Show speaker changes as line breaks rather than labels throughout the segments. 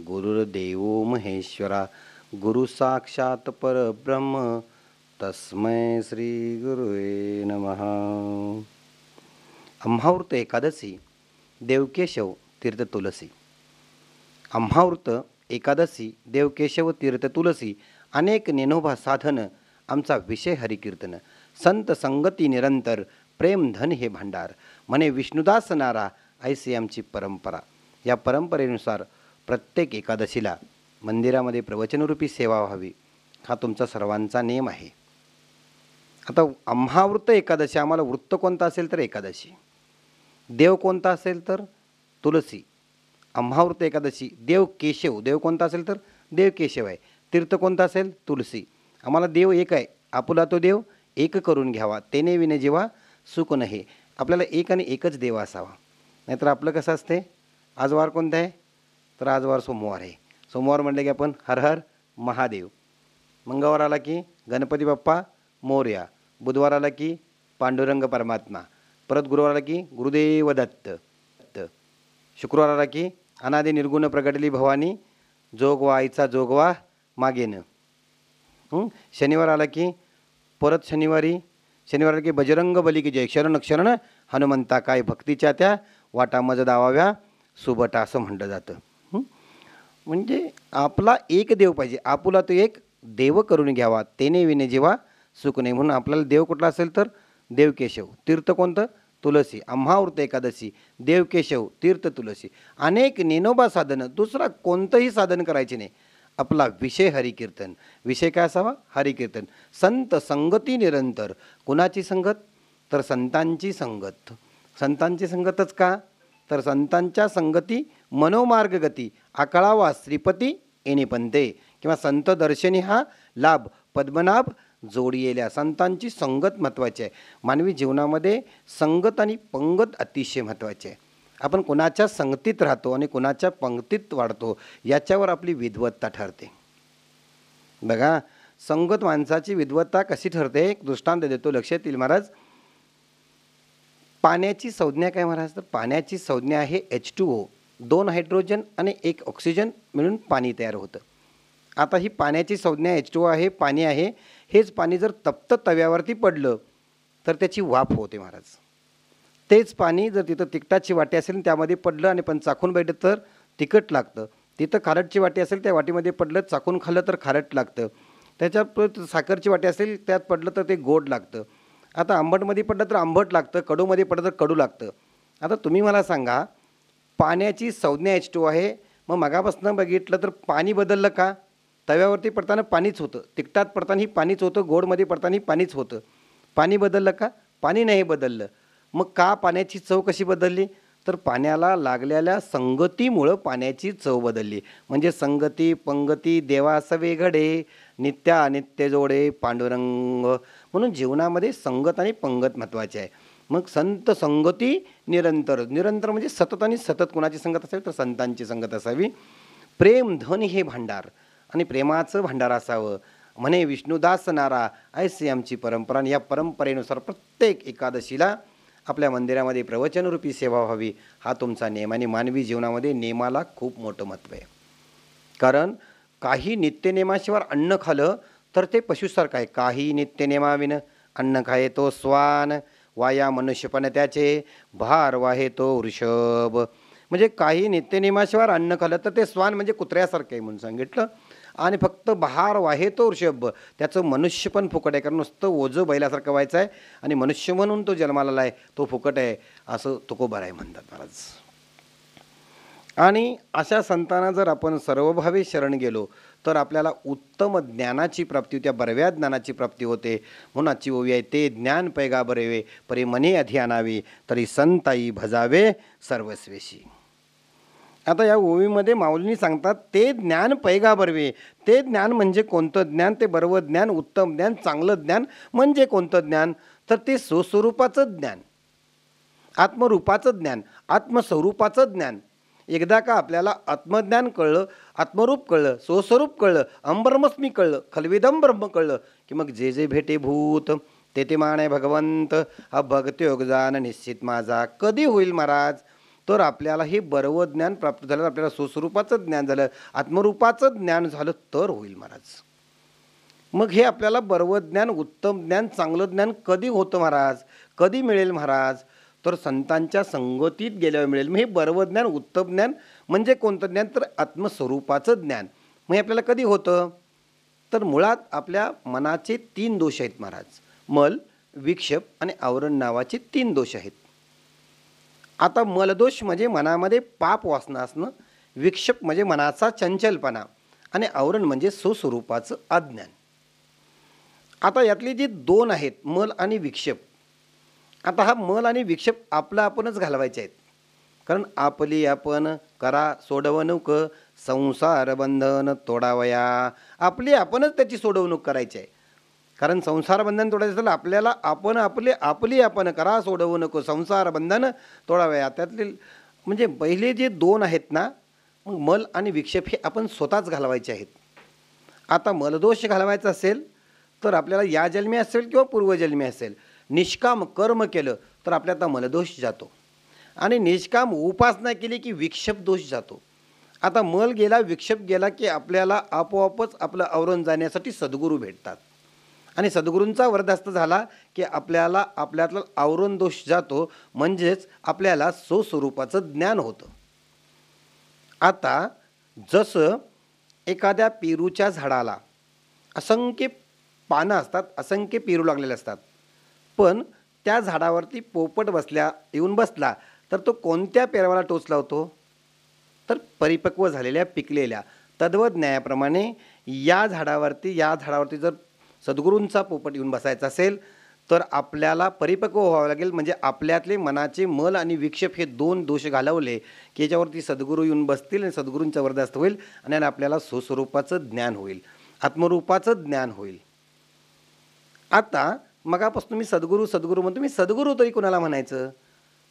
गुरुर्देवो महेश्वरा गुरु साक्षात परब्रह्म तस्मै श्री गुरुवे नमः. आम्हावृत एकादशी देवकेशव तीर्थ तुलसी. आम्हावृत एकादशी देवकेशव तीर्थ तुलसी अनेक नेनोभा साधन आमचा विषय हरिकीर्तन. संत संगती निरंतर प्रेम धन हे भांडार म्हणे विष्णुदास नारा ऐसी आमची परंपरा. या परंपरेनुसार प्रत्येक एकादशीला मंदिरामध्ये प्रवचनरूपी सेवा व्हावी हा तुमचा सर्वांचा नियम आहे. आता आम्हावृत एकादशी, आम्हाला वृत्त कोणता असेल तर एकादशी, देव कोणता असेल तर तुलसी. आम्हावृत एकादशी देव केशव, देव कोणता असेल तर देव केशव आहे. तीर्थ कोणता असेल तुलसी. आम्हाला देव एक आहे, आपुला तो देव एक करून घ्यावा, तेने विने जेव्हा सुख नहे. आपल्याला एक आणि एकच देव असावा. नाहीतर आपलं कसं असते, आज वार कोणता आहे तर आज वार सोमवार आहे. सोमवार म्हटलं की आपण हर हर महादेव. मंगळवार आला की गणपती बाप्पा मोरया. बुधवार आला की पांडुरंग परमात्मा. परत गुरुवार आला की गुरुदेव दत्त. शुक्रवार आला की अनादि निर्गुण प्रगटली भवानी जोगवा आईचा जोगवा मागेन. शनिवार आला की परत शनिवार की बजरंग बली की जय. शरण क्षरण हनुमंता काय भक्तीच्या त्या वाटा मज दावाव्या सुबटा असं म्हटलं जातं. म्हणजे आपला एक देव पाहिजे, आपुला तो एक देव करून घ्यावा, तेने विने जेव्हा सुख नाही. म्हणून आपल्याला देव कुठला असेल तर देवकेशव. तीर्थ कोणतं तुलसी. आम्हावृत एकादशी देवकेशव तीर्थ तुलसी. अनेक नेनोबा साधनं, दुसरा कोणतंही साधन करायचे नाही. आपला विषय हरिकीर्तन. विषय काय असावा हरिकीर्तन. संत संगती निरंतर. कुणाची संगत तर संतांची संगत. संतांची संगतच का तर संतांच्या संगती मनोमार्ग गती आकळावा श्रीपती येणे पंते. किंवा संत दर्शनी हा लाभ पद्मनाभ जोडी येल्या. संतांची संगत महत्त्वाची आहे. मानवी जीवनामध्ये संगत आणि पंगत अतिशय महत्त्वाची आहे. आपण कोणाच्या संगतीत राहतो आणि कोणाच्या पंक्तीत वाढतो याच्यावर आपली विद्वत्ता ठरते. बघा, संगत माणसाची विद्वत्ता कशी ठरते एक दृष्टांत देतो, लक्षात येईल महाराज. पाण्याची संज्ञा काय महाराज तर पाण्याची संज्ञा आहे H2O. 2 हायड्रोजन आणि 1 ऑक्सिजन मिळून पाणी तयार होतं. आता ही पाण्याची संज्ञा H2O आहे, पाणी आहे. हेच पाणी जर तप्त तव्यावरती पडलं तर त्याची वाफ होते महाराज. तेच पाणी जर तिथं तिखटाची वाटी असेल त्यामध्ये पडलं आणि पण चाखून बघितलं तर तिखट लागतं. तिथं खारटची वाटी असेल त्या वाटीमध्ये पडलं, चाखून खाल्लं तर खारट लागतं. त्याच्यात साखरची वाटी असेल त्यात पडलं तर ते गोड लागतं. आता आंबटमध्ये पडलं तर आंबट लागतं, कडूमध्ये पडलं तर कडू लागतं. आता तुम्ही मला सांगा, पाण्याची संज्ञा H2O आहे, मग मगापासून बघितलं तर पाणी बदललं का? तव्यावरती पडताना पाणीच होतं, तिखटात पडतानाही पाणीच होतं, गोडमध्ये पडतानाही पाणीच होतं. पाणी बदललं का? पाणी नाही बदललं. मग का पाण्याची चव कशी बदलली तर पाण्याला लागलेल्या संगतीमुळं पाण्याची चव बदलली. म्हणजे संगती पंगती देवा सवे घडे नित्या अनित्य जोडे पांडुरंग. म्हणून जीवनामध्ये संगत आणि पंगत महत्त्वाचे आहे. मग संत संगती निरंतर. निरंतर म्हणजे सतत आणि सतत. कोणाची संगत असेल तर संतांची संगत असावी. प्रेम धन हे भांडार आणि प्रेमाचं भांडार असावं म्हणे विष्णुदास नारा ऐसी आमची परंपरा. आणि या परंपरेनुसार प्रत्येक एकादशीला आपल्या मंदिरामध्ये प्रवचनरूपी सेवा व्हावी हा तुमचा नियम. आणि मानवी जीवनामध्ये नियमाला खूप मोठं महत्त्व आहे. कारण काही नित्यनेमाशिवाय अन्न खाल्लं तर ते पशुसारखं आहे. काही नित्यनेमाविन अन्न खाये तो स्वान वाया मनुष्यपण त्याचे भार वाहे तो वृषभ. म्हणजे काही नित्यनेमाशिवाय अन्न खाल्लं तर ते स्वान म्हणजे कुत्र्यासारखं आहे म्हणून सांगितलं. आणि फक्त बहार वाहे तो वृषभ, त्याचं मनुष्य पण फुकट आहे. कारण नुसतं ओझं बैलासारखं व्हायचं आहे आणि मनुष्य म्हणून तो जन्माला आहे तो फुकट आहे असं तुकोबार आहे म्हणतात महाराज. आणि अशा संतांना जर आपण सर्वभावे शरण गेलो तर आपल्याला उत्तम ज्ञानाची प्राप्ती, त्या बरव्या ज्ञानाची प्राप्ती होते. म्हणून आजची ओवी आहे, ते ज्ञान पैगा बरवे परी मनी अधि आणावे तरी संताई भजावे सर्वस्वेशी. आता या ओवीमध्ये माऊलींनी सांगतात ते ज्ञान पैगा बरवे. ते ज्ञान म्हणजे कोणतं ज्ञान? ते बरवं ज्ञान, उत्तम ज्ञान, चांगलं ज्ञान म्हणजे कोणतं ज्ञान तर ते स्वस्वरूपाचं ज्ञान, आत्मरूपाचं ज्ञान, आत्मस्वरूपाचं ज्ञान. एकदा का आपल्याला आत्मज्ञान कळलं, आत्मरूप कळलं, स्वस्वरूप कळलं, अंब्रह्मस्मी कळलं, खलविदम ब्रह्म कळलं की मग जे जे भेटे भूत ते ते माने भगवंत. हा भक्तियोग जाण निश्चित माझा. कधी होईल महाराज तर आपल्याला हे बरवं ज्ञान प्राप्त झालं, आपल्याला स्वस्वरूपाचं ज्ञान झालं, आत्मरूपाचं ज्ञान झालं तर होईल महाराज. मग हे आपल्याला बरवं ज्ञान, उत्तम ज्ञान, चांगलं ज्ञान कधी होतं महाराज, कधी मिळेल महाराज? तर संतांच्या संगतीत गेल्यावर मिळेल. मग हे बरवं ज्ञान, उत्तम ज्ञान म्हणजे कोणतं ज्ञान? तर आत्मस्वरूपाचं ज्ञान. मग हे आपल्याला कधी होतं? तर मुळात आपल्या मनाचे 3 दोष आहेत महाराज. मल, विक्षेप आणि आवरण नावाचे 3 दोष आहेत. आता मलदोष म्हणजे मनामध्ये पाप वासना असणं, विक्षेप म्हणजे मनाचा चंचलपणा आणि आवरण म्हणजे स्वस्वरूपाचं अज्ञान. आता यातली जी 2 आहेत, मल आणि विक्षेप, आता हा मल आणि विक्षेप आपला आपणच घालवायचे आहेत. कारण आपली आपण करा सोडवणूक, संसार बंधन तोडावया. आपली आपणच त्याची सोडवणूक करायची आहे. कारण संसार बंधन तोडायचं असेल आपल्याला आपण आपली आपण करा सोडवणूक, संसार बंधन तोडावया. त्यातले म्हणजे पहिले जे 2 आहेत ना, मग मल आणि विक्षेप हे आपण स्वतःच घालवायचे आहेत. आता मलदोष घालवायचा असेल तर आपल्याला या जन्मी असेल किंवा पूर्वजन्मी असेल, निष्काम कर्म केलं तर आपल्याला आता मलदोष जातो आणि निष्काम उपासना केली की विक्षेप दोष जातो. आता मल गेला, विक्षेप गेला की आपल्याला आपोआपच आपलं आवरण जाण्यासाठी सद्गुरू भेटतात आणि सद्गुरूंचा वरदहस्त झाला की आपल्याला आपल्यातला आवरण दोष जातो, म्हणजेच आपल्याला स्वस्वरूपाचं ज्ञान होतं. आता जसं एखाद्या पेरूच्या झाडाला असंख्य पानं असतात, असंख्य पेरू लागलेले असतात, पण त्या झाडावरती पोपट येऊन बसला तर तो कोणत्या पेरावाला टोचला होतो? तर परिपक्व झालेल्या, पिकलेल्या. तद्वत न्यायाप्रमाणे या झाडावरती जर सद्गुरूंचा पोपट येऊन बसायचा असेल तर आपल्याला परिपक्व व्हावं लागेल. म्हणजे आपल्यातले मनाचे मल आणि विक्षेप हे 2 दोष घालवले की याच्यावरती सद्गुरू येऊन बसतील आणि सद्गुरूंचा वरदहस्त होईल आणि आपल्याला स्वस्वरूपाचं ज्ञान होईल, आत्मरूपाचं ज्ञान होईल. आता मगापासून मी सद्गुरू म्हणतो. मी सद्गुरू तरी कोणाला म्हणायचं?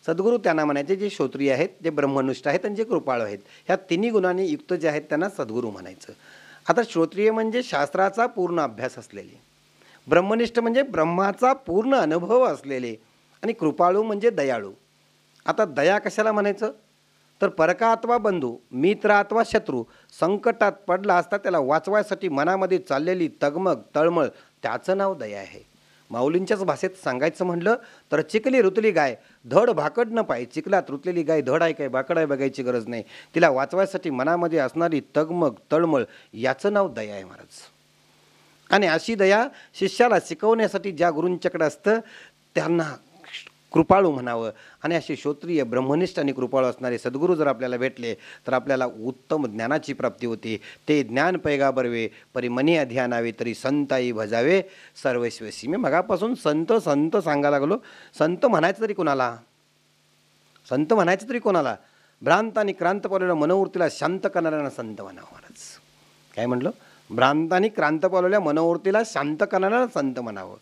सद्गुरू त्यांना म्हणायचे जे श्रोत्रिय आहेत, जे ब्रह्मनिष्ठ आहेत आणि जे कृपाळू आहेत. ह्या 3 गुणांनी युक्त जे आहेत त्यांना सद्गुरू म्हणायचं. आता श्रोत्रिय म्हणजे शास्त्राचा पूर्ण अभ्यास असलेले, ब्रह्मनिष्ठ म्हणजे ब्रह्माचा पूर्ण अनुभव असलेले आणि कृपाळू म्हणजे दयाळू. आता दया कशाला म्हणायचं? तर परका अथवा बंधू, मित्र अथवा शत्रू संकटात पडला असता त्याला वाचवायसाठी मनामध्ये चाललेली तगमग, तळमळ, त्याचं नाव दया आहे. माऊलींच्याच भाषेत सांगायचं म्हटलं तर चिखली रुतली गाय धड भाकड न पाय. चिखलात रुतलेली गाय धड आहे काय भाकड आहे बघायची गरज नाही. तिला वाचवायसाठी मनामध्ये असणारी तगमग, तळमळ, याचं नाव दया आहे महाराज. आणि अशी दया शिष्याला शिकवण्यासाठी ज्या गुरूंच्याकडे असतं त्यांना कृपाळू म्हणावं. आणि असे श्रोत्रिय, ब्रह्मनिष्ठ आणि कृपाळू असणारे सद्गुरू जर आपल्याला भेटले तर आपल्याला उत्तम ज्ञानाची प्राप्ती होते. ते ज्ञान पैगाबरवे परी मनी अध्यानावे तरी संताई भजावे सर्वस्वसी. मी मगापासून संत संत सांगायला लागलो. संत म्हणायचं तरी कोणाला? संत म्हणायचं तरी कोणाला? भ्रांत आणि क्रांत पावलेल्या मनोवृत्तीला शांत करणाऱ्यांना संत म्हणावं महाराज. काय म्हटलं? भ्रांत आणि क्रांत पावलेल्या मनोवृत्तीला शांत करणाऱ्यांना संत म्हणावं.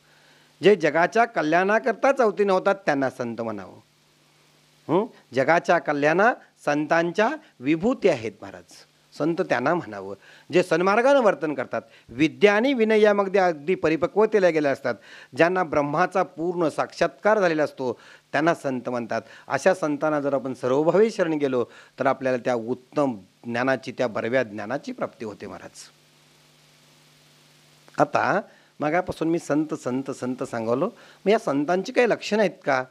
जे जगाच्या कल्याणाकरता चौथीने होतात त्यांना संत म्हणावं. जगाच्या कल्याणा संतांच्या विभूती आहेत महाराज, संत त्यांना म्हणावं. जे सन्मार्गानं वर्तन करतात, विद्या आणि विनय यामध्ये अगदी परिपक्वतेला गेले असतात, ज्यांना ब्रह्माचा पूर्ण साक्षात्कार झालेला असतो त्यांना संत म्हणतात. अशा संतांना जर आपण सर्वभावी शरण गेलो तर आपल्याला त्या उत्तम ज्ञानाची, त्या बरव्या ज्ञानाची प्राप्ती होते महाराज. आता मगापासून मी संत संत संत सांगवलो. मग या संतांची काही लक्षणं आहेत का?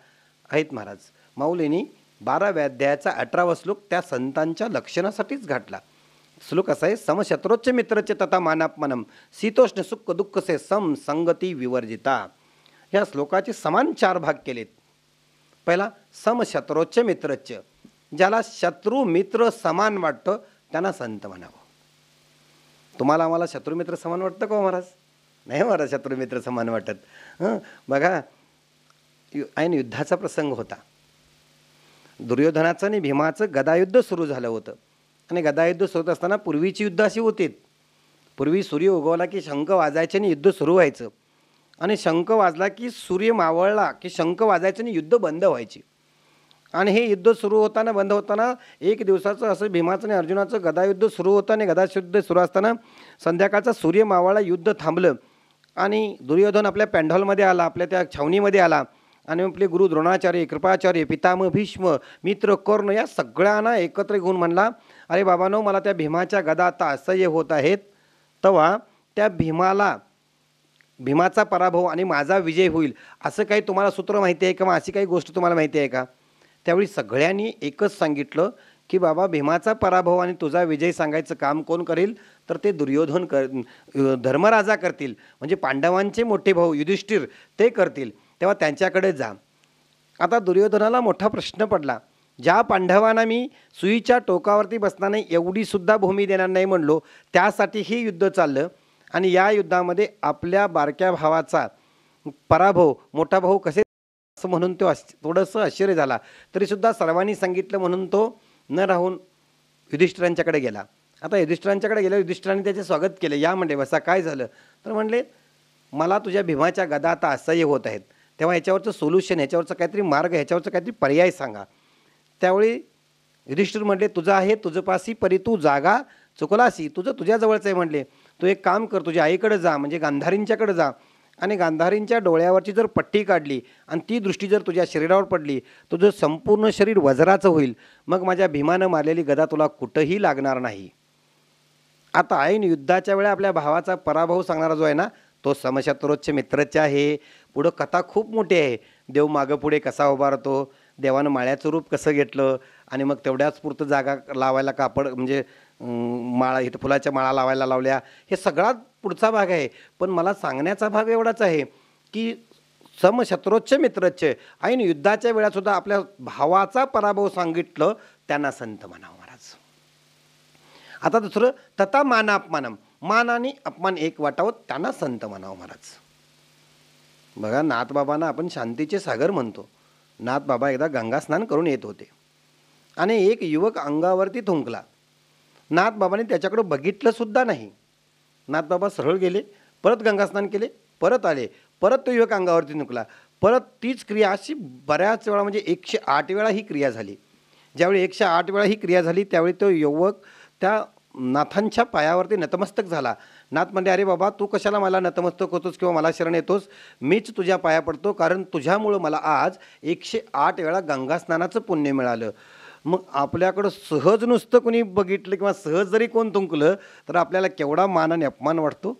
आहेत महाराज. माऊलींनी 12व्या अध्यायाचा 18वा श्लोक त्या संतांच्या लक्षणासाठीच घातला. श्लोक असा आहे, समशत्रोच्च मित्रचे तथा मानापमनम शीतोष्ण सुख दुःखसे सम संगती विवर्जिता. या श्लोकाचे समान 4 भाग केलेत. पहिला, समशत्रोच्च मित्रच्च, ज्याला शत्रू मित्र समान वाटतं त्यांना संत म्हणावं. तुम्हाला आम्हाला शत्रू मित्र समान वाटतं का महाराज? नाही महाराज, शत्रू मित्र समान वाटत. बघा, ऐन युद्धाचा प्रसंग होता. दुर्योधनाचं आणि भीमाचं गदायुद्ध सुरू झालं होतं. आणि गदायुद्ध सुरू असताना पूर्वीची युद्ध अशी होती, पूर्वी सूर्य उगवला की शंख वाजायचे आणि युद्ध सुरू व्हायचं, आणि शंख वाजला की सूर्य मावळला की शंख वाजायचं आणि युद्ध बंद व्हायचे. आणि हे युद्ध सुरू होताना बंद होताना 1 दिवसाचं असं भीमाचं आणि अर्जुनाचं गदायुद्ध सुरू होतं. आणि गदायुद्ध सुरू असताना संध्याकाळचा सूर्य मावळला, युद्ध थांबलं आणि दुर्योधन आपल्या पॅन्डॉलमध्ये आला, आपल्या त्या छावणीमध्ये आला आणि आपले गुरु द्रोणाचार्य, कृपाचार्य, पितामह भीष्म, मित्र कर्ण या सगळ्यांना एकत्र घेऊन म्हणला, अरे बाबांनो, मला त्या भीमाच्या गदा आता असह्य होत आहेत. तेव्हा त्या भीमाचा पराभव आणि माझा विजय होईल असं काही तुम्हाला सूत्र माहिती आहे किंवा अशी काही गोष्ट तुम्हाला माहिती आहे का? त्यावेळी सगळ्यांनी एकच सांगितलं की बाबा, भीमाचा पराभव आणि तुझा विजय सांगायचं काम कोण करेल? तर ते धर्मराजा करतील, म्हणजे पांडवांचे मोठे भाऊ युधिष्ठिर ते करतील, तेव्हा त्यांच्याकडे जा. आता दुर्योधनाला मोठा प्रश्न पडला. ज्या पांडवांना मी सुईच्या टोकावरती बसताना एवढी सुद्धा भूमी देणार नाही म्हणलो, त्यासाठी हे युद्ध चाललं आणि या युद्धामध्ये आपल्या बारक्या भावाचा पराभव मोठा भाऊ कसे असं म्हणून तो थोडंसं आश्चर्य झाला. तरीसुद्धा सर्वांनी सांगितलं म्हणून तो न राहून युधिष्ठिरांच्याकडे गेला. आता युधिष्ठिरांच्याकडे गेला, युधिष्ठिरांनी त्याचे स्वागत केले. या म्हणले, बसा, काय झालं? तर म्हणले, मला तुझ्या भीमाच्या गदा आता असह्य होत आहेत, तेव्हा ह्याच्यावरचं सोल्युशन, ह्याच्यावरचं काहीतरी मार्ग, ह्याच्यावरचं काहीतरी पर्याय सांगा. त्यावेळी युधिष्ठिर म्हणले, तुझं आहे तुझपासी परी तू जागा चुकलासी, तुझं तुझ्याजवळचं आहे. म्हणले, तू एक काम कर, तुझ्या आईकडे जा, म्हणजे गांधारींच्याकडे जा, आणि गांधारींच्या डोळ्यावरची जर पट्टी काढली आणि ती दृष्टी जर तुझ्या शरीरावर पडली, तुझं संपूर्ण शरीर वज्राचं होईल. मग माझ्या भीमानं मारलेली गदा तुला कुठंही लागणार नाही. आता ऐन युद्धाच्या वेळा आपल्या भावाचा पराभव सांगणारा जो आहे ना, तो समशत्रोच्च मित्रच आहे. पुढं कथा खूप मोठी आहे. देव मागं पुढे कसा उभारतो, देवानं माळ्याचं रूप कसं घेतलं, आणि मग तेवढ्याच पुरतं जागा लावायला कापड, म्हणजे माळा, इथं फुलाच्या माळा लावायला लावल्या, हे सगळा पुढचा भाग आहे. पण मला सांगण्याचा भाग एवढाच आहे की समशत्रोच्च मित्रच्च, ऐन युद्धाच्या वेळासुद्धा आपल्या भावाचा पराभव सांगितलं, त्यांना संत म्हणावं महाराज. आता दुसरं, तथा मानापमानम, मान आणि अपमान एक वाटावं, त्यांना संत म्हणावं महाराज. बघा, नाथबाबांना आपण शांतीचे सागर म्हणतो. नाथबाबा एकदा गंगा स्नान करून येत होते आणि एक युवक अंगावरती थुंकला. नाथबाबांनी त्याच्याकडे बघितलं सुद्धा नाही. नाथबाबा सरळ गेले, परत गंगास्नान केले, परत आले, परत तो युवक अंगावरती थुंकला, परत तीच क्रिया अशी बऱ्याच वेळा, म्हणजे 108 वेळा ही क्रिया झाली. ज्यावेळी 108 वेळा ही क्रिया झाली, त्यावेळी तो युवक त्या नाथांच्या पायावरती नतमस्तक झाला. नाथ म्हणले, अरे बाबा, तू कशाला मला नतमस्तक होतोस किंवा मला शरण येतोस? मीच तुझ्या पाया पडतो, कारण तुझ्यामुळं मला आज 108 वेळा गंगास्नानाचं पुण्य मिळालं. मग आपल्याकडं सहज नुसतं कोणी बघितलं किंवा सहज जरी कोण थुंकलं तर आपल्याला केवढा मान आणि अपमान वाटतो.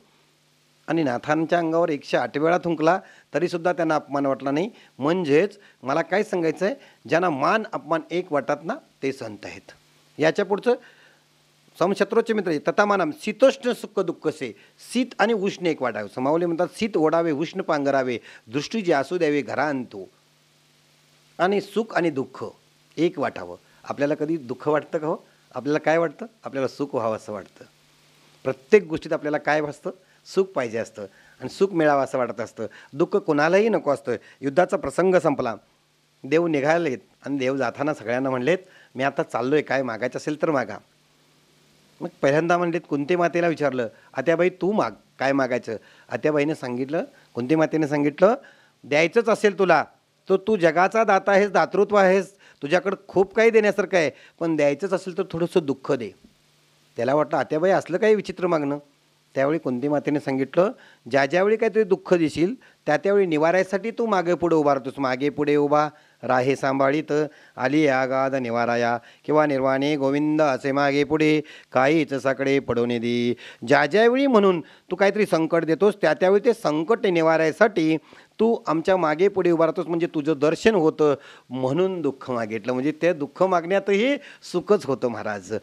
आणि नाथांच्या अंगावर 108 वेळा थुंकला तरीसुद्धा त्यांना अपमान वाटला नाही. म्हणजेच मला काय सांगायचं आहे, ज्यांना मान अपमान एक वाटतात ना, ते संत आहेत. याच्या पुढचं, समशत्रोच्च मित्र तथा मानम शीतोष्ण सुख दुःखसे, शीत आणि उष्ण एक वाटावे. समावले म्हणतात, शीत ओढावे, उष्ण पांघरावे, दृष्टी जे असू द्यावे घरांतो, आणि सुख आणि दुःख एक वाटावं. आपल्याला कधी दुःख वाटतं का? हो, आपल्याला काय वाटतं? आपल्याला सुख व्हावं असं वाटतं. प्रत्येक गोष्टीत आपल्याला काय असतं? सुख पाहिजे असतं आणि सुख मिळावं असं वाटत असतं. दुःख कोणालाही नको असतं. युद्धाचा प्रसंग संपला, देव निघालेत आणि देव जाताना सगळ्यांना म्हणलेत, मी आता चाललोय, काय मागायचं असेल तर मागा. मग पहिल्यांदा म्हणलेत, कुंती मातेला विचारलं, आत्याबाई तू माग, काय मागायचं? आत्याबाईने सांगितलं, कुंती मातेने सांगितलं, द्यायचंच असेल तुला तर तू जगाचा दाता आहेस, दातृत्व आहेस, तुझ्याकडं खूप काही देण्यासारखं आहे, पण द्यायचंच असेल तर थोडंसं दुःख दे. त्याला वाटलं, आत्याबाई असलं काही विचित्र मागणं. त्यावेळी कुंती मातेने सांगितलं, ज्या ज्यावेळी काहीतरी दुःख देशील त्या त्यावेळी निवारायसाठी तू मागे पुढे उभा राहतोस. मागे पुढे उभा राहे सांभाळीत, आली आगाध निवाराया, किंवा निर्वाणे गोविंद असे मागे पुढे काहीच साकडे पडवणे दे. ज्या ज्यावेळी म्हणून तू काहीतरी संकट देतोस त्या त्यावेळी ते संकट निवारायसाठी तू आमच्या मागे पुढे उभा राहतोस, म्हणजे तुझं दर्शन होतं म्हणून दुःख मागितलं. म्हणजे ते दुःख मागण्यातही सुखच होतं महाराज.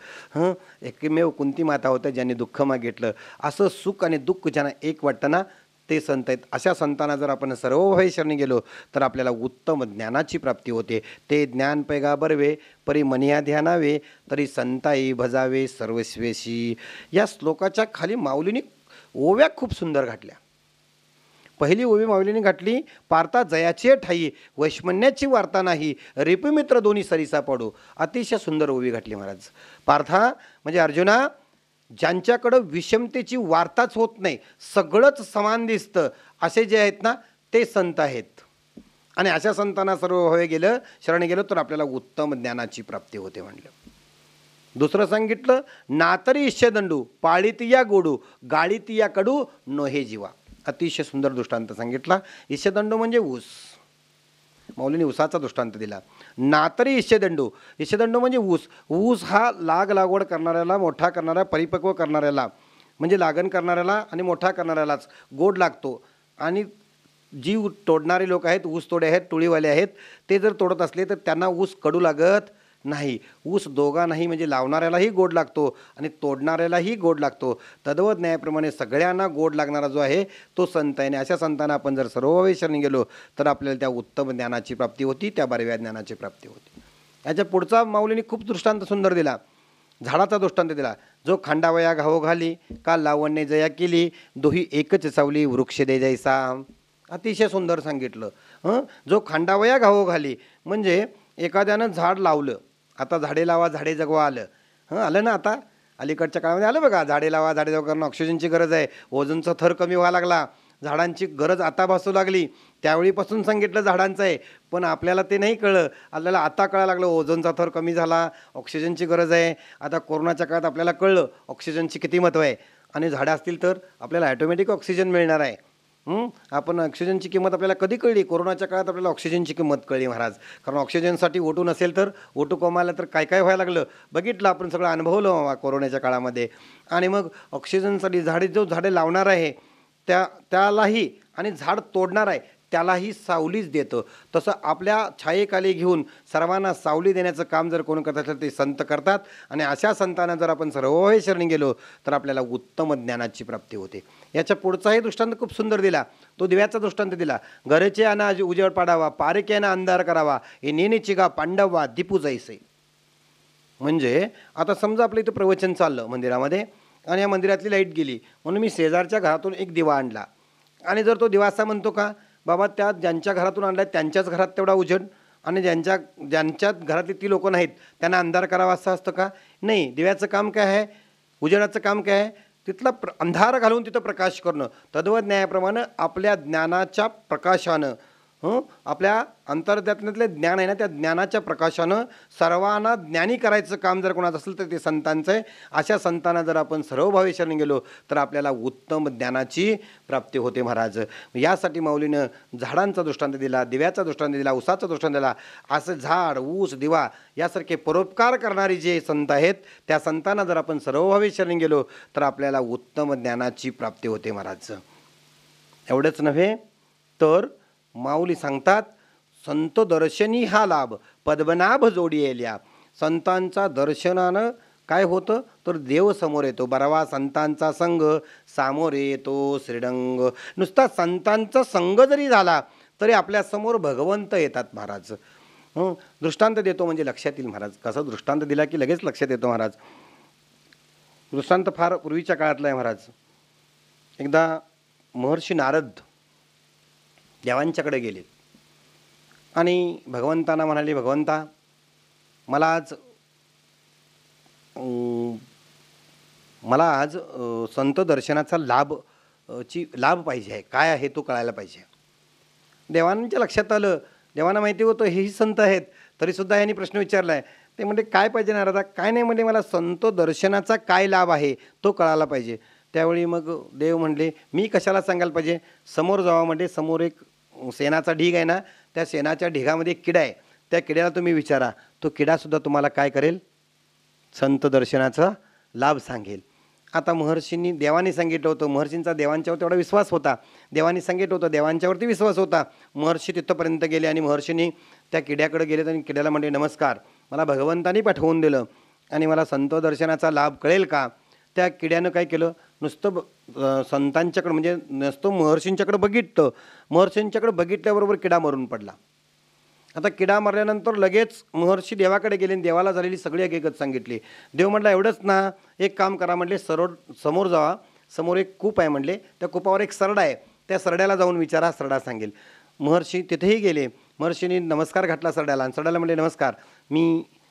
एकमेव कुंती माता होत्या ज्यांनी दुःख मागितलं. असं सुख आणि दुःख ज्यांना एक वाटतं ना, ते संत आहेत. अशा संतांना जर आपण सर्वभावी शरणी गेलो तर आपल्याला उत्तम ज्ञानाची प्राप्ती होते. ते ज्ञान पैगा बरवे परी मनिया ध्यानावे, तरी संताई भजावे सर्वस्वेशी. या श्लोकाच्या खाली माऊलीने ओव्या खूप सुंदर घातल्या. पहिली ओवी माऊलीने घातली, पार्था जयाची ठाई, वैष्मन्याची वार्ता नाही, रिपुमित्र दोन्ही सरिसा पडो. अतिशय सुंदर ओवी घातली महाराज. पार्था म्हणजे अर्जुना, ज्यांच्याकडं विषमतेची वार्ताच होत नाही, सगळंच समान दिसतं, असे जे आहेत ना ते संत आहेत. आणि अशा संतांना सर्व भावे गेलं, शरण गेलं तर आपल्याला उत्तम ज्ञानाची प्राप्ती होते म्हणलं. दुसरं सांगितलं, नातरी इष्यदंडू पाळीतिया गोडू गाळीतिया कडू नोहे जीवा. अतिशय सुंदर दृष्टांत सांगितला. इष्यदंडू म्हणजे ऊस. माऊलीने ऊसाचा दृष्टांत दिला. नातरी ईशदंडू, ईशदंडू म्हणजे ऊस. ऊस हा लागवड करणाऱ्याला, मोठा करणाऱ्या, परिपक्व करणाऱ्याला, म्हणजे लागण करणाऱ्याला आणि मोठा करणाऱ्यालाच गोड लागतो. आणि जी तोडणारे लोक आहेत, ऊस तोडे आहेत, टोळीवाले आहेत, ते जर तोडत असले तर त्यांना ऊस कडू लागत नाही. ऊस दोघांनाही म्हणजे लावणाऱ्यालाही गोड लागतो आणि तोडणाऱ्यालाही गोड लागतो. तद्वत न्यायाप्रमाणे सगळ्यांना गोड लागणारा जो आहे तो संत आहे. आणि अशा संतांना आपण जर सर्वभावी शरणी गेलो तर आपल्याला त्या उत्तम ज्ञानाची प्राप्ती होती, त्या बारव्या ज्ञानाची प्राप्ती होती. याच्या पुढचा माऊलीने खूप दृष्टांत सुंदर दिला. झाडाचा दृष्टांत दिला. जो खांडावया घावो घाली, का लावण्य जया केली, दोही एकच सावली वृक्ष दे जैसा. अतिशय सुंदर सांगितलं. जो खांडावया घावो घाली म्हणजे एखाद्यानं झाड लावलं. आता झाडे लावा झाडे जगवा आलं. आलं ना, आता अलीकडच्या काळामध्ये आलं बघा, झाडे लावा झाडे जगवा, कारण ऑक्सिजनची गरज आहे, ओझोनचा थर कमी व्हायला लागला, झाडांची गरज आता भासू लागली. त्यावेळीपासून सांगितलं झाडांचं आहे, पण आपल्याला ते नाही कळलं. आपल्याला आता कळायला लागलं ओझोनचा थर कमी झाला, ऑक्सिजनची गरज आहे. आता कोरोनाच्या काळात आपल्याला कळलं ऑक्सिजनची किती महत्त्व आहे. आणि झाडं असतील तर आपल्याला ॲटोमॅटिक ऑक्सिजन मिळणार आहे. आपण ऑक्सिजनची किंमत आपल्याला कधी कळली? कोरोनाच्या काळात आपल्याला ऑक्सिजनची किंमत कळली महाराज. कारण ऑक्सिजनसाठी ओटू नसेल तर, ओटू कमायला तर काय काय व्हायला लागलं बघितलं, आपण सगळं अनुभवलं कोरोनाच्या काळामध्ये. आणि मग ऑक्सिजनसाठी झाडे लावणार आहे त्यालाही, आणि झाड तोडणार आहे त्यालाही सावलीच देतं. तसं आपल्या छायेखाली घेऊन सर्वांना सावली देण्याचं काम जर कोण करत असेल ते संत करतात. आणि अशा संतांना जर आपण सर्वभावी शरणी गेलो तर आपल्याला उत्तम ज्ञानाची प्राप्ती होते. याच्या पुढचाही दृष्टांत खूप सुंदर दिला. तो दिव्याचा दृष्टांत दिला. घरचे आना उजेड पाडावा, पारक्याना अंधार करावा, हे नेनेची गा पांडवा दीपू जैसे. म्हणजे आता समजा आपलं इथं प्रवचन चाललं मंदिरामध्ये आणि या मंदिरातली लाईट गेली, म्हणून मी शेजारच्या घरातून एक दिवा आणला. आणि जर तो दिवा असा म्हणतो का बाबा त्या ज्यांच्या घरातून आणला त्यांच्याच घरात तेवढा उजेड, आणि ज्यांच्या घरातली ती लोकं नाहीत त्यांना अंधार करावा असं असतं का? नाही. दिव्याचं काम काय आहे? उजेडाचं काम काय आहे? तिथला अंधार घालून तिथं प्रकाश करणं. तद्वत न्यायाप्रमाणे आपल्या ज्ञानाच्या प्रकाशानं, आपल्या अंतर्ज्ञानातले ज्ञान आहे ना, त्या ज्ञानाच्या प्रकाशानं सर्वांना ज्ञानी करायचं काम जर कोणाचं असेल तर ते संतांचं आहे. अशा संतांना जर आपण सर्वभावी शरणी गेलो तर आपल्याला उत्तम ज्ञानाची प्राप्ती होते महाराज. यासाठी माऊलीनं झाडांचा दृष्टांत दिला, दिव्याचा दृष्टांत दिला, ऊसाचा दृष्टांत दिला. असं झाड, ऊस, दिवा यासारखे परोपकार करणारी जे संत आहेत त्या संतांना जर आपण सर्वभावी शरणी गेलो तर आपल्याला उत्तम ज्ञानाची प्राप्ती होते महाराज. एवढंच नव्हे तर माऊली सांगतात, संत दर्शनी हा लाभ पद्मनाभ जोडी येल्या. संतांचा दर्शनानं काय होतं तर देव समोर येतो. बरावा संतांचा संग सामोरे येतो श्रीरंग. नुसता संतांचा संग जरी झाला तरी आपल्यासमोर भगवंत येतात महाराज. दृष्टांत देतो म्हणजे लक्षात येईल महाराज. कसा दृष्टांत दिला की लगेच लक्षात येतो महाराज. दृष्टांत फार पूर्वीच्या काळातला आहे महाराज. एकदा महर्षी नारद देवांच्याकडे गेले आणि भगवंतांना म्हणाले, भगवंता मला आज संत दर्शनाचा लाभ पाहिजे आहे. काय आहे तो कळायला पाहिजे. देवांच्या लक्षात आलं, देवांना माहिती होतं हेही संत आहेत, तरीसुद्धा यांनी प्रश्न विचारला आहे. ते म्हणते काय पाहिजे नारदा? काय नाही म्हणजे मला संत दर्शनाचा काय लाभ आहे तो कळायला पाहिजे. त्यावेळी मग देव म्हणले, मी कशाला सांगायला पाहिजे? समोर जावा. म्हणजे समोर एक शेणाचा ढीग आहे ना, त्या शेणाच्या ढिगामध्ये एक किडा आहे. त्या किड्याला तुम्ही विचारा, तो किडासुद्धा तुम्हाला काय करेल? संत दर्शनाचा लाभ सांगेल. आता महर्षींनी देवाने सांगितलं होतं, महर्षींचा देवांच्यावर तेवढा विश्वास होता, देवांनी सांगितलं होतं, देवांच्यावरती विश्वास होता. महर्षी तिथंपर्यंत गेले आणि महर्षींनी त्या किड्याकडे गेले आणि किड्याला म्हणले, नमस्कार, मला भगवंतांनी पाठवून दिलं आणि मला संत दर्शनाचा लाभ कळेल का? त्या किड्यानं काय केलं, नुसतं संतांच्याकडं म्हणजे नुसतं महर्षींच्याकडे बघितलं. महर्षींच्याकडे बघितल्याबरोबर किडा मरून पडला. आता किडा मरल्यानंतर लगेच महर्षी देवाकडे गेले आणि देवाला झालेली सगळी हकीकत सांगितली. देव म्हटला, एवढंच ना, एक काम करा म्हटले, समोर जावा, समोर एक कूप आहे म्हटले, त्या कूपावर एक सरडा आहे, त्या सरड्याला जाऊन विचारा, सरडा सांगेल. महर्षी तिथेही गेले. महर्षींनी नमस्कार घातला सरड्याला आणि सरड्याला म्हणले, नमस्कार,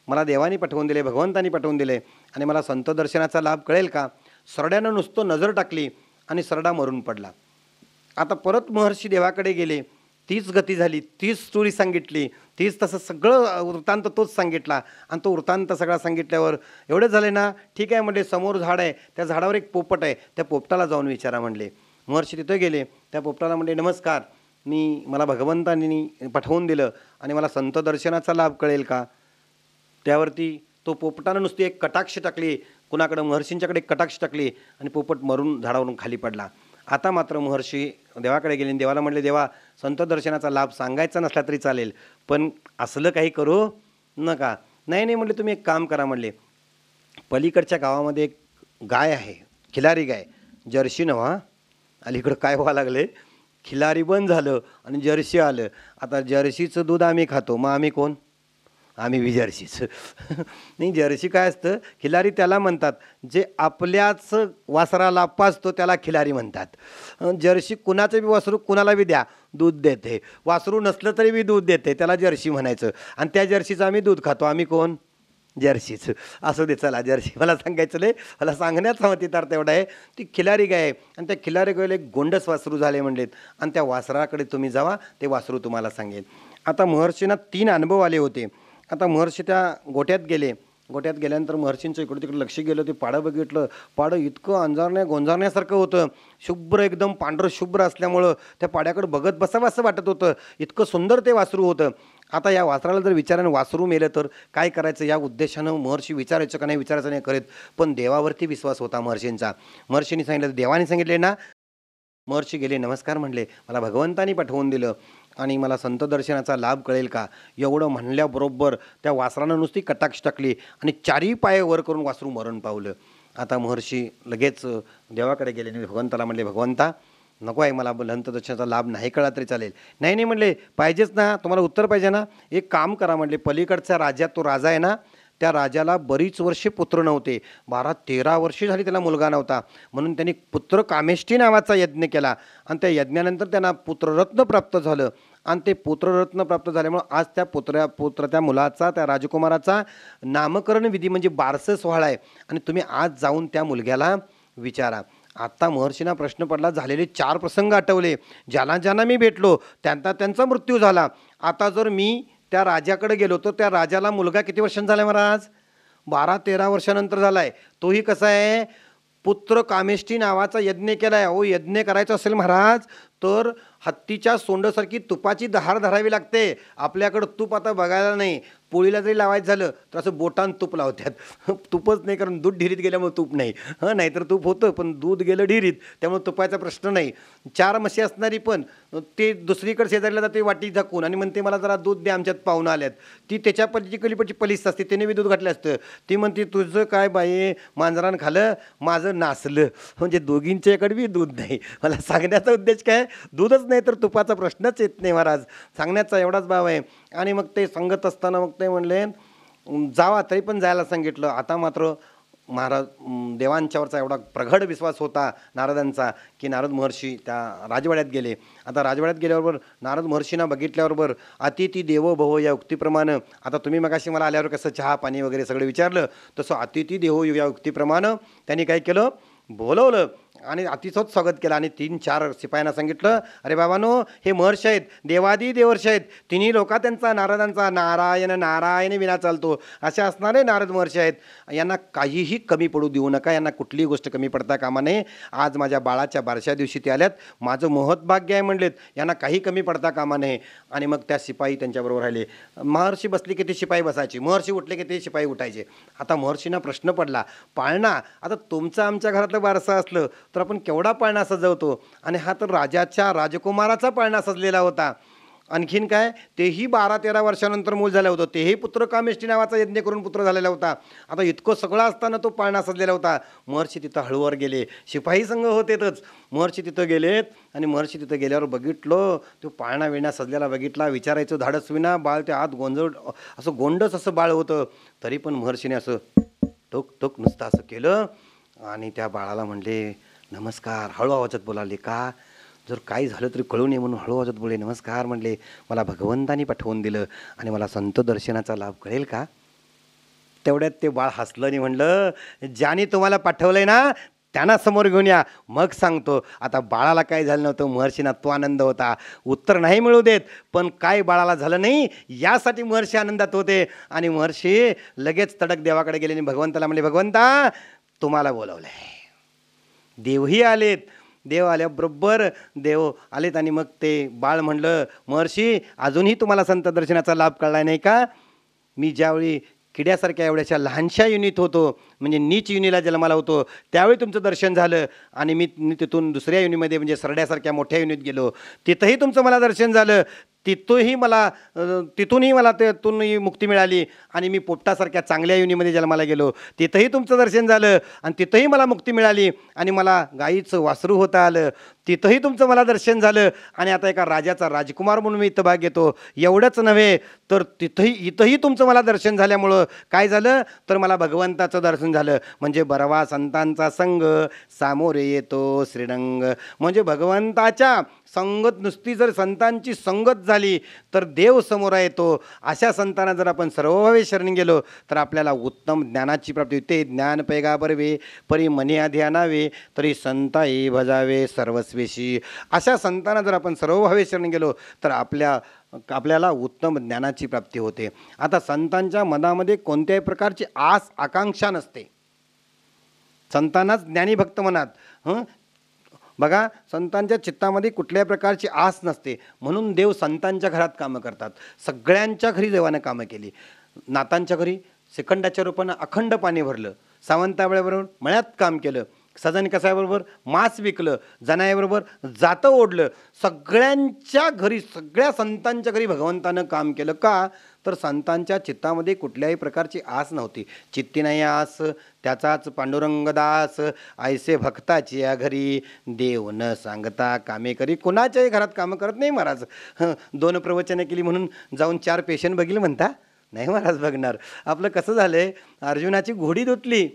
मला देवानी पाठवून दिले, भगवंतांनी पाठवून दिले आणि मला संत दर्शनाचा लाभ कळेल का? सरड्यानं नुसतं नजर टाकली आणि सरडा मरून पडला. आता परत महर्षी देवाकडे गेले, तीच गती झाली, तीच स्टोरी सांगितली, तीच तसं सगळं वृत्तांत तोच सांगितला. आणि तो वृत्तांत सगळा सांगितल्यावर एवढेच झाले ना, ठीक आहे म्हणले, समोर झाड आहे, त्या झाडावर एक पोपट आहे, त्या पोपटाला जाऊन विचारा म्हणले. महर्षी तिथे गेले, त्या पोपटाला म्हणले, नमस्कार, मला भगवंतांनी पाठवून दिलं आणि मला संत दर्शनाचा लाभ कळेल का? त्यावरती तो पोपटानं नुसती एक कटाक्ष टाकली, कुणाकडं महर्षींच्याकडे एक कटाक्ष टाकली आणि पोपट मरून झाडावरून खाली पडला. आता मात्र महर्षी देवाकडे गेले आणि देवाला म्हणले, देवा संत दर्शनाचा लाभ सांगायचा नसला तरी चालेल, पण असलं काही करू नका. नाही नाही म्हणले, तुम्ही एक काम करा म्हणले, पलीकडच्या गावामध्ये एक गाय आहे, खिलारी गाय, जर्सी नव्हा. अलीकडं काय व्हावं लागले, खिलारी बंद झालं आणि जर्सी आलं. आता जर्सीचं दूध आम्ही खातो, मग आम्ही कोण? आम्ही बी जर्सीचं. नाही, जर्सी काय असतं, खिलारी त्याला म्हणतात जे आपल्याच वासराला पाजतो त्याला खिलारी म्हणतात. जर्सी कुणाचं बी वासरू कुणाला बी द्या दूध देते, वासरू नसलं तरी बी दूध देते, त्याला जर्सी म्हणायचं. आणि त्या जर्सीचं आम्ही दूध खातो, आम्ही कोण? जर्सीच. असं दे, चला जर्सी. मला सांगायचं नाही, मला सांगण्याचा अर्थ एवढा आहे, ती खिलारी गाय आहे आणि त्या खिलारी गायला एक गोंडस वासरू झाले म्हणलेत आणि त्या वासराकडे तुम्ही जावा, ते वासरू तुम्हाला सांगेल. आता महर्षींना 3 अनुभव आले होते. आता महर्षी त्या गोठ्यात गेले. गोठ्यात गेल्यानंतर महर्षींचं इकडे तिकडे लक्ष गेलं, ते पाडं बघितलं. पाडं इतकं अंजारण्या गोंजारण्यासारखं होतं, शुभ्र एकदम पांढरं शुभ्र असल्यामुळं त्या पाड्याकडे बघत बसावं असं वाटत होतं. इतकं सुंदर ते वासरू होतं. आता या वासराला जर विचारानं वासरू मेलं तर काय करायचं, या उद्देशानं महर्षी विचारायचं का नाही, विचारायचं नाही करीत. पण देवावरती विश्वास होता महर्षींचा. महर्षींनी सांगितलं, देवाने सांगितले ना. महर्षी गेले, नमस्कार म्हणले, मला भगवंतानी पाठवून दिलं आणि मला संत दर्शनाचा लाभ कळेल का? एवढं म्हणल्याबरोबर त्या वासरानं नुसती कटाक्ष टाकली आणि 4ही पाय वर करून वासरू मरण पावलं. आता महर्षी लगेच देवाकडे गेले आणि भगवंताला म्हणले, भगवंता नको आहे मला संत दर्शनाचा लाभ नाही कळला तरी चालेल. नाही नाही म्हणले, पाहिजेच ना, तुम्हाला उत्तर पाहिजे ना. एक काम करा म्हणले, पलीकडच्या राज्यात तो राजा आहे ना, त्या राजाला बरीच वर्षे पुत्र नव्हते, 12-13 वर्षे झाली त्याला मुलगा नव्हता. म्हणून त्यांनी पुत्र कामेष्टी नावाचा यज्ञ केला आणि त्या यज्ञानंतर त्यांना पुत्ररत्न प्राप्त झालं. आणि ते पुत्ररत्न प्राप्त झाल्यामुळं आज त्या मुलाचा, त्या राजकुमाराचा नामकरण विधी म्हणजे बारसं सोहळा आहे. आणि तुम्ही आज जाऊन त्या मुलग्याला विचारा. आता महर्षींना प्रश्न पडला, झालेले 4 प्रसंग आठवले, ज्यांना मी भेटलो त्यांचा मृत्यू झाला. आता जर मी त्या राजाकडे गेलो तर त्या राजाला मुलगा किती वर्षांचा झाला महाराज? 12-13 वर्षानंतर झाला आहे. तोही कसा आहे, पुत्र कामेष्टी नावाचा यज्ञ केला आहे. अहो, यज्ञ करायचा असेल महाराज तर हत्तीच्या सोंडासारखी तुपाची धार धरावी लागते. आपल्याकडं तूप आता बघायला नाही. पोळीला जरी लावायचं झालं तर असं बोटान तूप लावतात. तुपच नाही, कारण दूध ढिरीत गेल्यामुळे तूप नाही. नाहीतर तूप होतं, पण दूध गेलं ढिरीत, त्यामुळे तुपाचा प्रश्न नाही. 4 म्हशी असणारी पण ते दुसरीकडे शेजारीला जाते वाटी झाकून आणि म्हणते, मला जरा दूध द्या, आमच्यात पाहुणं आल्यात. ती त्याच्या पलीकडची पलिस असते, त्याने बी दूध घातलं असतं. ती म्हणते, तुझं काय बाई मांजरान खालं, माझं नासलं. म्हणजे दोघींच्याकडे बी दूध नाही. मला सांगण्याचा उद्देश काय, दूधच नाही तर तुपाचा प्रश्नच येत नाही महाराज. सांगण्याचा एवढाच भाव आहे. आणि मग ते सांगत असताना मग ते म्हणले, जावा, तरी पण जायला सांगितलं. आता मात्र महाराज देवांच्यावरचा एवढा प्रगढ विश्वास होता नारदांचा की नारद महर्षी त्या राजवाड्यात गेले. आता राजवाड्यात गेल्याबरोबर नारद महर्षींना बघितल्याबरोबर अतिथी देवो भव या उक्तीप्रमाणे, आता तुम्ही मगाशी मला आल्यावर कसं चहा पाणी वगैरे सगळं विचारलं, तसं अतिथी देवो या उक्तीप्रमाणे त्यांनी काय केलं, बोलवलं आणि अतिशोत स्वागत केलं. आणि 3-4 शिपायांना सांगितलं, अरे बाबांनो, हे महर्षी आहेत, देवादी देवर्ष आहेत, तिन्ही लोका त्यांचा नारदांचा नारायण नारायण विना चालतो असे असणारे नारद महर्षी आहेत. यांना काहीही कमी पडू देऊ नका, यांना कुठलीही गोष्ट कमी पडता कामा नये. आज माझ्या बाळाच्या बारशा दिवशी ते आल्यात, माझं महत्भाग्य आहे म्हणलेत, यांना काही कमी पडता कामा नये. आणि मग त्या शिपाई त्यांच्याबरोबर राहिले. महर्षी बसले की ते शिपाई बसायचे, महर्षी उठले की ते शिपाई उठायचे. आता महर्षींना प्रश्न पडला, पाळणा, आता तुमचं आमच्या घरातलं बारसं असलं तर आपण केवढा पाळणा सजवतो, आणि हा तर राजाच्या राजकुमाराचा पाळणा सजलेला होता. आणखीन काय, तेही 12-13 वर्षानंतर मूल झालं होतं, तेही पुत्र कामेष्टी नावाचा यज्ञ करून पुत्र झालेला होता. आता इतकं सगळं असताना तो पाळणा सजलेला होता. महर्षी तिथं हळूवर गेले, शिपाई संघ होतेच. महर्षी तिथं गेलेत आणि महर्षी तिथं गेल्यावर बघितलं, तो पाळणा विणा सजलेला बघितला. विचारायचं धाडस विना, बाळ त्या आत असं गोंडस असं बाळ होतं. तरी पण महर्षीने असं टोक टोक नुसतं असं केलं आणि त्या बाळाला म्हणले, नमस्कार. हळू आवाजात बोलावले, का जर काही झालं तरी कळू नये म्हणून हळू आवाजात बोलले. नमस्कार म्हणले, मला भगवंतानी पाठवून दिलं आणि मला संत दर्शनाचा लाभ कळेल का? तेवढ्यात ते बाळ हसलं आणि म्हणलं, ज्याने तुम्हाला पाठवलंय ना त्यांना समोर घेऊन या, मग सांगतो. आता बाळाला काय झालं नव्हतं, महर्षींना तो आनंद होता. उत्तर नाही मिळू देत, पण काय बाळाला झालं नाही यासाठी महर्षी आनंदात होते. आणि महर्षी लगेच तडक देवाकडे गेले आणि भगवंताला म्हणले, भगवंता तुम्हाला बोलवलंय. देवही आलेत, देव आल्याबरोबर देव आलेत आणि मग ते बाळ म्हणलं, महर्षी अजूनही तुम्हाला संत दर्शनाचा लाभ कळला नाही का? मी ज्यावेळी किड्यासारख्या एवढ्याशा लहानशा युनीत होतो, म्हणजे नीच युनीला जन्माला होतो, त्यावेळी तुमचं दर्शन झालं आणि मी तिथून दुसऱ्या युनीमध्ये म्हणजे सरड्यासारख्या मोठ्या युनीत गेलो, तिथंही तुमचं मला दर्शन झालं. तिथूनही मला त्यातूनही मुक्ती मिळाली आणि मी पोपटासारख्या चांगल्या युनीमध्ये जन्माला गेलो, तिथंही तुमचं दर्शन झालं आणि तिथंही मला मुक्ती मिळाली आणि मला गाईचं वासरू होता आलं, तिथंही तुमचं मला दर्शन झालं आणि आता एका राजाचा राजकुमार म्हणून मी इथं भाग घेतो. एवढंच नव्हे तर इथंही तुमचं मला दर्शन झाल्यामुळं काय झालं तर मला भगवंताचं दर्शन झालं. म्हणजे बरवा संतांचा संग सामोरे येतो श्रीरंग. म्हणजे भगवंताच्या संगत, नुसती जर संतांची संगत झाली तर देव समोर येतो. अशा संतांना जर आपण सर्वभावे शरण गेलो तर आपल्याला उत्तम ज्ञानाची प्राप्ती होते. ज्ञान पैगाबरवे परी मनी ध्यानावे तरी संता ये भजावे सर्वस्वेशी. अशा संतांना जर आपण सर्वभावे शरण गेलो तर आपल्याला उत्तम ज्ञानाची प्राप्ती होते. आता संतांच्या मनामध्ये कोणत्याही प्रकारची आस आकांक्षा नसते. संतांनाच ज्ञानी भक्त म्हणत. बघा, संतांच्या चित्तामध्ये कुठल्याही प्रकारची आस नसते, म्हणून देव संतांच्या घरात कामं करतात. सगळ्यांच्या घरी देवानं कामं केली. नातांच्या घरी श्रीखंडाच्या रूपानं अखंड पाणी भरलं, सावंताबरोबर मळ्यात काम केलं, सजन कसाबरोबर मांस विकलं, जनायाबरोबर जातं ओढलं. सगळ्यांच्या घरी, सगळ्या संतांच्या घरी भगवंतानं काम केलं. का तर संतांच्या चित्तामध्ये कुठल्याही प्रकारची आस नव्हती. चित्ती नाही आस त्याचाच पांडुरंग दास, ऐसे भक्ताची या घरी देव न सांगता कामे करी. कोणाच्याही घरात कामं करत नाही महाराज. 2 प्रवचनं केली म्हणून जाऊन 4 पेशंट बघील म्हणता नाही महाराज बघणार. आपलं कसं झालंय, अर्जुनाची घोडी धुतली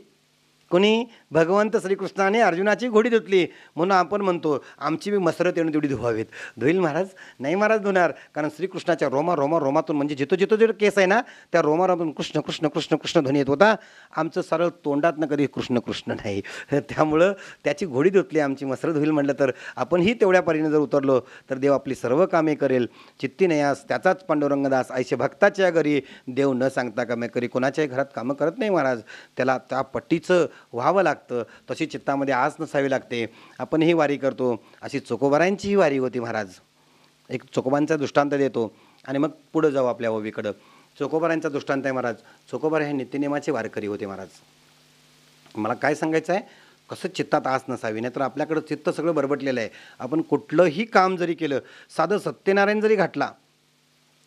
कोणी? भगवंत श्रीकृष्णाने अर्जुनाची घोडी धुतली, म्हणून आपण म्हणतो आमची बी मसरत येऊन तेवढी धुवावीत. धुईल महाराज? नाही महाराज धुणार, कारण श्रीकृष्णाच्या रोमातून म्हणजे जिथं केस आहे ना त्या रोमातून कृष्ण कृष्ण कृष्ण कृष्ण ध्वनी येत होता. आमचं सरळ तोंडातनं कधी कृष्ण कृष्ण नाही. त्यामुळं त्याची घोडी धुतली, आमची मसरत होईल म्हटलं तर आपणही तेवढ्या परीने जर उतरलो तर देव आपली सर्व कामे करेल. चित्ती नयास त्याचाच पांडुरंगदास, ऐसे भक्ताच्या घरी देव न सांगता कामे करी. कोणाच्याही घरात कामं करत नाही महाराज. त्याला त्या पट्टीचं व्हावं लागतं, तशी चित्तामध्ये आस नसावी लागते. आपण ही वारी करतो, अशी चोकोबारांचीही वारी होती महाराज. एक चोकोबांचा दृष्टांत देतो आणि मग पुढं जाऊ आपल्या ओवीकडं. चोकोबारांचा दृष्टांत आहे महाराज. चोकोबारा हे नित्यनेमाचे वारकरी होते महाराज. मला काय सांगायचं आहे, कसं चित्तात आस नसावी, नाहीतर आपल्याकडं चित्त सगळं बरबटलेलं आहे. आपण कुठलंही काम जरी केलं, साधं सत्यनारायण जरी घातला,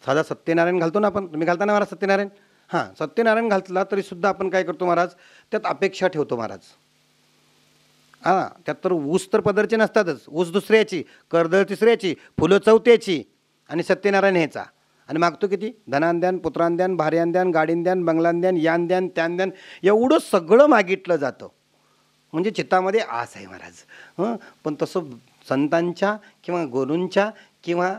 साधा सत्यनारायण घालतो ना आपण, तुम्ही घालता ना महाराज सत्यनारायण? हां, सत्यनारायण घातला तरीसुद्धा आपण काय करतो महाराज, त्यात अपेक्षा ठेवतो महाराज. त्यात तर ऊस तर पदरचे नसतातच, ऊस दुसऱ्याची, कर्दळ तिसऱ्याची, फुलं चौथ्याची आणि सत्यनारायण ह्याचा. आणि मागतो किती? धनान द्यान, पुत्रान द्यान, भार्यान द्यान, गाडीन द्यान, बंगलान द्यान, यान द्यान, त्यान द्यान, एवढं सगळं मागितलं जातं. म्हणजे चित्तामध्ये आस आहे महाराज. पण तसं संतांच्या किंवा गुरूंच्या किंवा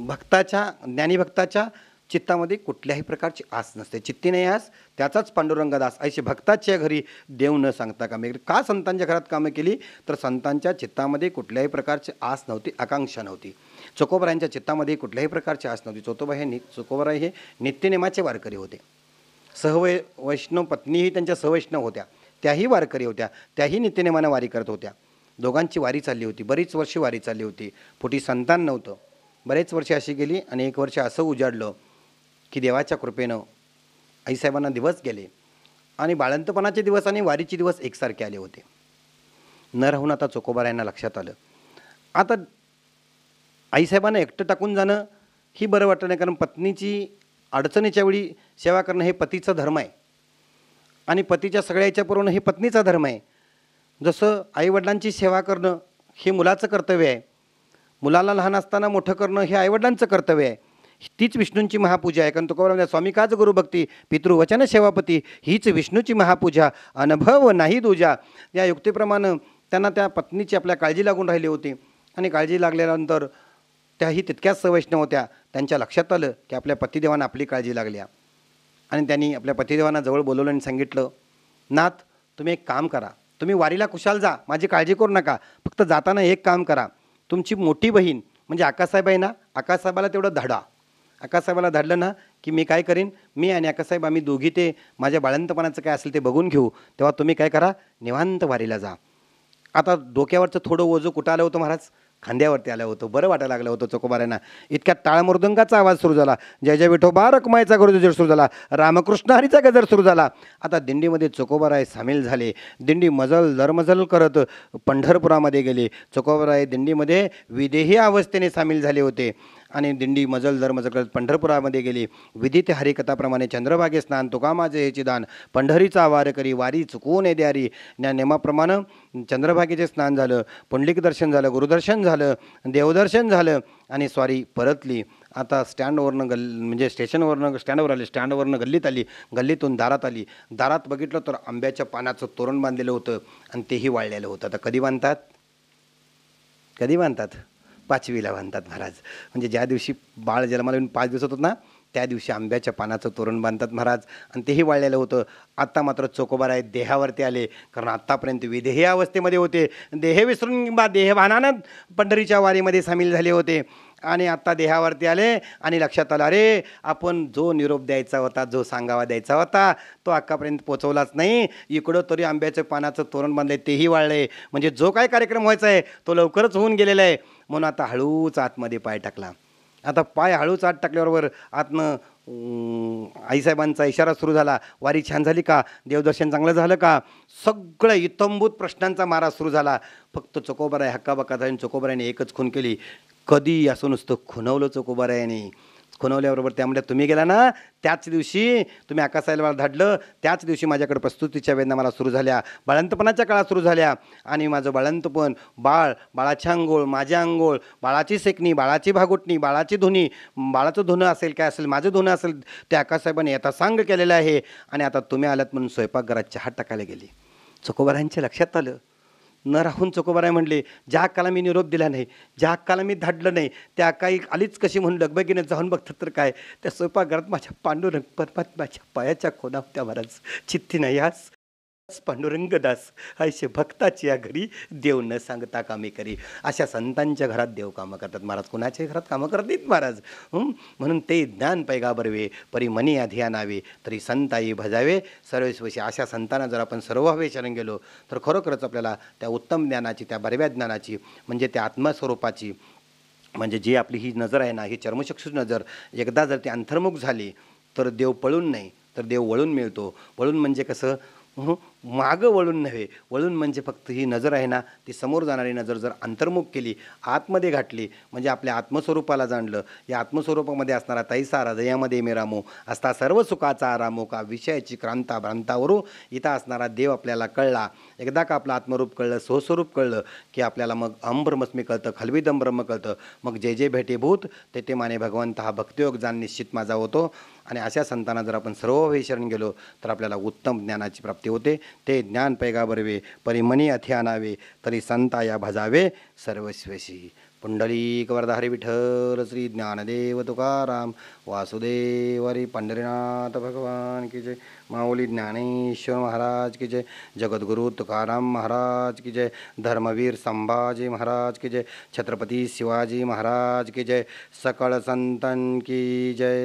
भक्ताच्या, ज्ञानीभक्ताच्या चित्तामध्ये कुठल्याही प्रकारची आस नसते. चित्ती नाही आस त्याचाच पांडुरंगदास, ऐशी भक्ताच्या घरी देव न सांगता कामे केली. का संतांच्या घरात कामं केली तर संतांच्या चित्तामध्ये कुठल्याही प्रकारची आस नव्हती, आकांक्षा नव्हती. चोकोबारांच्या चित्तामध्ये कुठल्याही प्रकारची आस नव्हती. चोकोबारा हे नित्यनेमाचे वारकरी होते. वैष्णव पत्नीही त्यांच्या सवैष्णव होत्या, त्याही वारकरी होत्या, त्याही नित्यनेमानं वारी करत होत्या. दोघांची वारी चालली होती, बरीच वर्षी वारी चालली होती. पोटी संतान नव्हतं. बरेच वर्षे अशी गेली आणि एक वर्ष असं उजाडलं की देवाच्या कृपेनं आईसाहेबांना दिवस गेले आणि बाळंतपणाचे दिवस आणि वारीचे दिवस एकसारखे आले होते. न राहून आता चोकोबारा यांना लक्षात आलं, आता आईसाहेबांना एकटं टाकून जाणं ही बरं वाटलं नाही, कारण पत्नीची अडचणीच्या वेळी सेवा करणं हे पतीचा धर्म आहे आणि पतीच्या सगळ्याच्या पुरवणं हे पत्नीचा धर्म आहे. जसं आईवडिलांची सेवा करणं हे मुलाचं कर्तव्य आहे, मुलाला लहान असताना मोठं करणं हे आईवडिलांचं कर्तव्य आहे. तीच विष्णूंची महापूजा आहे. कारण तुकोबारा स्वामी काच गुरुभक्ती पितृवचन सेवापती हीच विष्णूची महापूजा, अनुभव नाही दूजा. या युक्तीप्रमाणे त्यांना त्या पत्नीची आपल्या काळजी लागून राहिली होती आणि काळजी लागल्यानंतर त्याही तितक्याच सवैष्णव होत्या. त्यांच्या लक्षात आलं की आपल्या पतिदेवांना आपली काळजी लागली आणि त्यांनी आपल्या पतिदेवांना जवळ बोलवलं आणि सांगितलं, नाथ तुम्ही एक काम करा, तुम्ही वारीला कुशाल जा, माझी काळजी करू नका, फक्त जाताना एक काम करा, तुमची मोठी बहीण म्हणजे आकाशसाहेब आहे ना, आकाशसाहेबाला तेवढं धाडा. आकाशसाहेबाला धाडलं ना की मी काय करीन, मी आणि आकाशसाहेब आम्ही दोघी ते माझ्या बाळंतपणाचं काय असेल ते बघून घेऊ, तेव्हा तुम्ही काय करा, निवांत वारीला जा. आता डोक्यावरचं थोडं ओझं कुठं आलं होतं महाराज? खांद्यावरती आलं होतं. बरं वाटायला लागलं होतं चोखोबाऱ्यांना. इतक्यात टाळमृदंगाचा आवाज सुरू झाला. जय जय विठोबा रखमाईचा गजर सुरू झाला. रामकृष्ण हरीचा गजर सुरू झाला. आता दिंडीमध्ये चोखोबाराय सामील झाले. दिंडी मजल दरमजल करत पंढरपुरामध्ये गेले. चोखोबाराय दिंडीमध्ये विदेही अवस्थेने सामील झाले होते आणि दिंडी मजल दरमजल करत पंढरपुरामध्ये गेली. विदित हरिकथाप्रमाणे चंद्रभागे स्नान तुका माझे हेची दान, पंढरीचा वार करी वारी चुकवू नये द्यारी. या नियमाप्रमाणे चंद्रभागेचे स्नान झालं, पुंडलिक दर्शन झालं, गुरुदर्शन झालं, देवदर्शन झालं आणि स्वारी परतली. आता स्टँडवरनं म्हणजे स्टेशनवरनं स्टँडवर आले, स्टँडवरनं गल्लीत आली, गल्लीतून दारात आली. दारात बघितलं तर आंब्याच्या पानाचं तोरण बांधलेलं होतं आणि तेही वाळलेलं होतं. आता कधी बांधतात? कधी बांधतात? 5वीला बांधतात महाराज. म्हणजे ज्या दिवशी बाळ जन्माला येऊन 5 दिवस होतात ना, त्या दिवशी आंब्याच्या पानाचं तोरण बांधतात महाराज आणि तेही वाळलेलं होतं. आत्ता मात्र चोखोबाराय देहावरती आले, कारण आत्तापर्यंत विदेही अवस्थेमध्ये होते. देह विसरून देहभानानं पंढरीच्या वारीमध्ये सामील झाले होते आणि आत्ता देहावरती आले आणि लक्षात आलं, अरे आपण जो निरोप द्यायचा होता, जो सांगावा द्यायचा होता, तो अक्कापर्यंत पोचवलाच नाही. इकडं तरी आंब्याच्या पानाचं तोरण बांधले, तेही वाळले. म्हणजे जो काय कार्यक्रम व्हायचा आहे तो लवकरच होऊन गेलेला आहे. म्हणून आता हळूच आतमध्ये पाय टाकला. आता पाय हळूच आत टाकल्याबरोबर आतनं आईसाहेबांचा इशारा सुरू झाला. वारी छान झाली का? देवदर्शन चांगलं झालं का? सगळं इतंभूत प्रश्नांचा मारा सुरू झाला. फक्त चोखोबाराय हक्काबक्का झाली. चोखोबारायाने एकच खून केली. कधी असं नुसतं खुणवलं चोखोबारायाने. खुणवल्याबरोबर त्यामुळे तुम्ही गेला ना, त्याच दिवशी तुम्ही आकाशाला धाडलं, त्याच दिवशी माझ्याकडे प्रस्तुतीच्या वेदना मला सुरू झाल्या. बाळंतपणाच्या काळात सुरू झाल्या आणि माझं बाळंतपण, बाळाच्या अंघोळ, माझ्या अंघोळ, बाळाची सेकणी, बाळाची भागोटणी, बाळाची धुनी, बाळाचं धुणं असेल काय असेल, माझं धुणं असेल, ते आकाशसाहेबांनी यथासांग केलेलं आहे. आणि आता तुम्ही आलात म्हणून स्वयंपाकघरात चहा टाकायला गेली. चोखोबारायांच्या लक्षात आलं. न राहून चोखोबाराय म्हणले, ज्या हक्काला मी निरोप दिला नाही, ज्या हक्काला मी धाडलं नाही, त्या काही आलीच कशी म्हणून लगबगीने जाऊन बघतात तर काय, त्या स्वयंपाकघरात माझ्या पांडुरंग परमात्म्याच्या पायाच्या खोना होत्या महाराज. चित्ती नाही आज पांडुरंग दास ऐशे भक्ताची या घरी देव न सांगता कामे करी. अशा संतांच्या घरात देव कामं करतात महाराज. कुणाच्याही घरात कामं करत नाहीत महाराज. म्हणून ते ज्ञान पैगाबरवे परी मनी अधिया नावे तरी संताई भजावे सर्वेश्वशी. अशा संतांना जर आपण सर्वभावे शरण गेलो तर खरोखरच आपल्याला त्या उत्तम ज्ञानाची, त्या बरव्या ज्ञानाची, म्हणजे त्या आत्मस्वरूपाची, म्हणजे जी आपली ही नजर आहे ना, ही चर्मचक्षुष नजर एकदा जर ती अंतर्मुख झाली तर देव पळून नाही तर देव वळून मिळतो. वळून म्हणजे कसं? मागं वळून नव्हे, वळून म्हणजे फक्त ही नजर आहे ना, ती समोर जाणारी नजर जर अंतर्मुख केली, आतमध्ये घातली, म्हणजे आपल्या आत्मस्वरूपाला जाणलं. या आत्मस्वरूपामध्ये असणारा तैसा हृदयामध्ये मेरामो असता सर्व सुखाचा आरामो का विषयाची क्रांता भ्रांतावरू. इथं असणारा देव आपल्याला कळला. एकदा का आपलं आत्मरूप कळलं, स्वस्वरूप कळलं की आपल्याला मग ब्रह्मस्मी कळतं, खलविदम ब्रह्म कळतं. मग जे जे भेटे भूत ते ते माने भगवंत. हा भक्तियोग जाण निश्चित माझा होतो. आणि अशा संतांना जर आपण सर्व शरण गेलो तर आपल्याला उत्तम ज्ञानाची प्राप्ती होते. ते ज्ञान पैगाबरवे परिमनी अथियानावे तरी संता या भजावे सर्वस्वशी. पुंडलिक वरदा हरी विठ्ठल श्री ज्ञानदेव तुकाराम वासुदेव हरी पंढरीनाथ भगवान की जय. माऊली ज्ञानेश्वर महाराज की जय. जगद्गुरु तुकाराम महाराज की जय. धर्मवीर संभाजी महाराज की जय. छत्रपती शिवाजी महाराज की जय. सकळ संतन की जय.